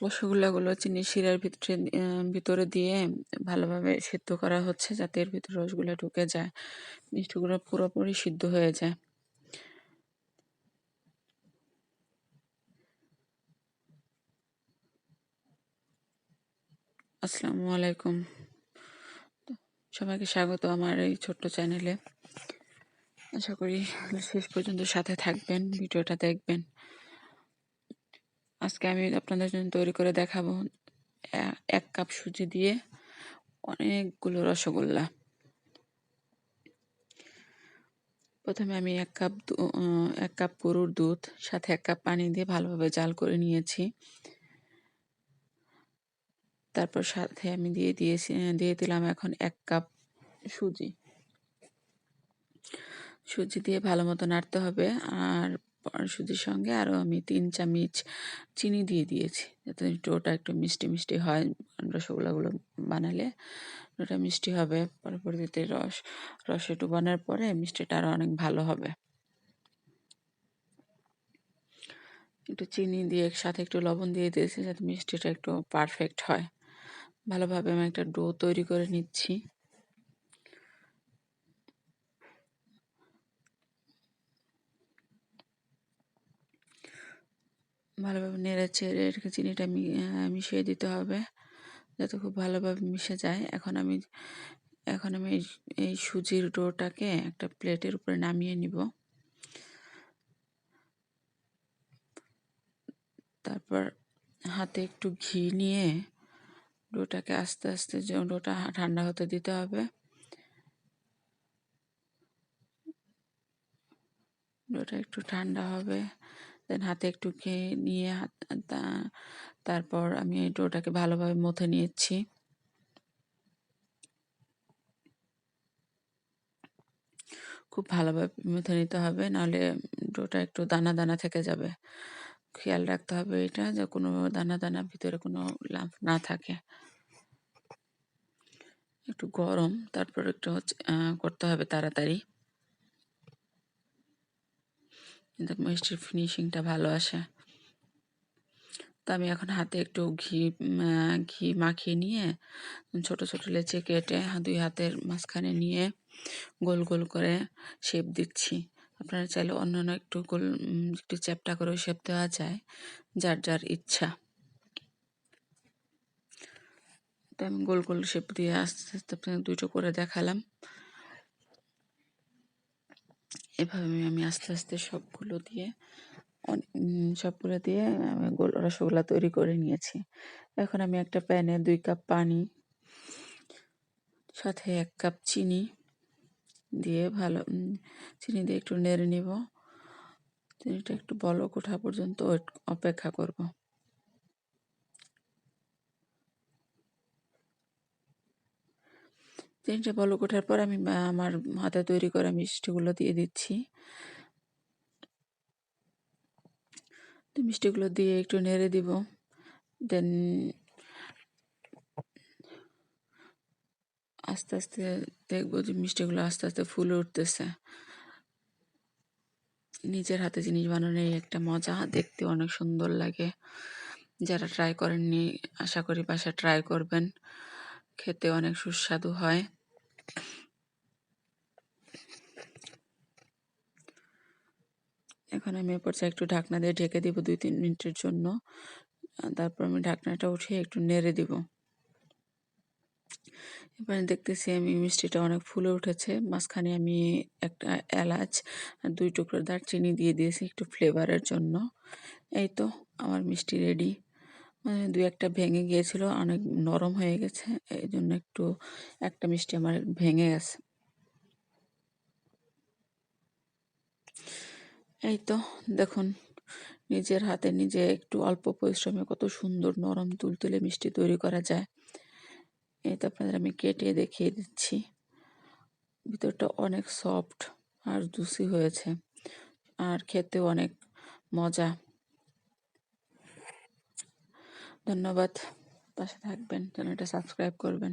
রসগোল্লাগুলো চিনির শিরার ভিতরে দিয়ে ভালোভাবে সিদ্ধ করা হচ্ছে, যাতে এর ভিতরে রসগুলো ঢুকে যায়, মিষ্টিগুলো পুরোপুরি সিদ্ধ হয়ে যায়। আসসালামু আলাইকুম, সবাইকে স্বাগত আমার এই ছোট্ট চ্যানেলে। আশা করি শেষ পর্যন্ত সাথে থাকবেন, ভিডিওটা দেখবেন। আজকে আমি আপনাদের জন্য তৈরি করে দেখাবো 1 কাপ সুজি দিয়ে অনেকগুলো রসগোল্লা। প্রথমে আমি 1 কাপ গরুর দুধ সাথে 1 কাপ পানি দিয়ে ভালোভাবে জাল করে নিয়েছি। তারপর সাথে আমি দিয়ে দিলাম এখন 1 কাপ সুজি। সুজি দিয়ে ভালো মতো নাড়তে হবে। আর সুজির সঙ্গে আরও আমি 3 চামচ চিনি দিয়ে দিয়েছি, যাতে ডোটা একটু মিষ্টি মিষ্টি হয়। রসগোল্লাগুলো বানালে ডোটা মিষ্টি হবে, পরবর্তীতে রসে ডুবানোর পরে মিষ্টিটা আরও অনেক ভালো হবে। একটু চিনি দিয়ে একসাথে একটু লবণ দিয়ে দিয়েছি, যাতে মিষ্টিটা একটু পারফেক্ট হয়। ভালোভাবে আমি একটা ডো তৈরি করে নিচ্ছি। ভালোভাবে নেড়ে চেড়ে চিনিটা মিশিয়ে দিতে হবে, যাতে খুব ভালোভাবে মিশে যায়। এখন আমি এই সুজির ডোটাকে একটা প্লেটের উপরে নামিয়ে নিব। তারপর হাতে একটু ঘি নিয়ে ডোটাকে আস্তে আস্তে ডোটা ঠান্ডা হতে দিতে হবে। ডোটা একটু ঠান্ডা হবে, দেন হাতে একটু ঘি নিয়ে তারপর আমি এই ডোটাকে ভালোভাবে মথে নিয়েছি। খুব ভালোভাবে মথে নিতে হবে, নাহলে ডোটা একটু দানা দানা থেকে যাবে। খেয়াল রাখতে হবে এটা, যে কোনো দানা দানা ভিতরে কোনো লাম্প না থাকে। একটু গরম, তারপর একটু করতে হবে তাড়াতাড়ি, কিন্তু মিষ্টির ফিনিশিংটা ভালো আসে। তো আমি এখন হাতে একটু ঘি মাখিয়ে নিয়ে ছোট ছোট লেচি কেটে 2 হাতের মাঝখানে নিয়ে গোল গোল করে শেপ দিচ্ছি। আপনারা চাইলে অন্যান্য একটু চ্যাপ্টা করেও শেপ দেওয়া যায়, যার যার ইচ্ছা। তো আমি গোল গোল শেপ দিয়ে আস্তে আস্তে আপনাকে 2টো করে দেখালাম। এভাবে আমি আস্তে আস্তে সবগুলো দিয়ে আমি রসগোল্লা তৈরি করে নিয়েছি। এখন আমি একটা প্যানে 2 কাপ পানি সাথে 1 কাপ চিনি দিয়ে চিনি দিয়ে একটু নেড়ে নিব। চিনিটা একটু বলক ওঠা পর্যন্ত অপেক্ষা করব। চিনিটা বলক ওঠার পর আমি আমার হাতে তৈরি করা মিষ্টিগুলো দিয়ে দিচ্ছি। মিষ্টিগুলো দিয়ে একটু নেড়ে দিব। দেন আস্তে আস্তে দেখবো যে মিষ্টিগুলো আস্তে আস্তে ফুলে উঠতেছে। নিজের হাতে জিনিস বানানোর একটা মজা, দেখতে অনেক সুন্দর লাগে। যারা ট্রাই করেননি, আশা করি বাসায় ট্রাই করবেন, খেতে অনেক সুস্বাদু হয়। এখন আমি এ পর্যায়ে একটু ঢাকনা দিয়ে ঢেকে দিব 2-3 মিনিটের জন্য। তারপর আমি ঢাকনাটা উঠিয়ে একটু নেড়ে দিব। এবারে দেখতেছি আমি মিষ্টিটা অনেক ফুলে উঠেছে। মাঝখানে আমি একটা এলাচ আর 2 টুকরো দারচিনি দিয়ে দিয়েছি একটু ফ্লেভারের জন্য। এই তো আমার মিষ্টি রেডি। 2-1টা ভেঙে গিয়েছিল, অনেক নরম হয়ে গেছে, এই জন্য একটা মিষ্টি আমার ভেঙে গেছে। এই তো দেখুন, নিজের হাতে নিজে একটু অল্প পরিশ্রমে কত সুন্দর নরম তুলতুলে মিষ্টি তৈরি করা যায়। এই তো আপনাদের আমি কেটে দেখিয়ে দিচ্ছি। ভিতরটা অনেক সফট আর জুসি হয়েছে, আর খেতেও অনেক মজা। ধন্যবাদ, পাশে থাকবেন, চ্যানেলটা সাবস্ক্রাইব করবেন।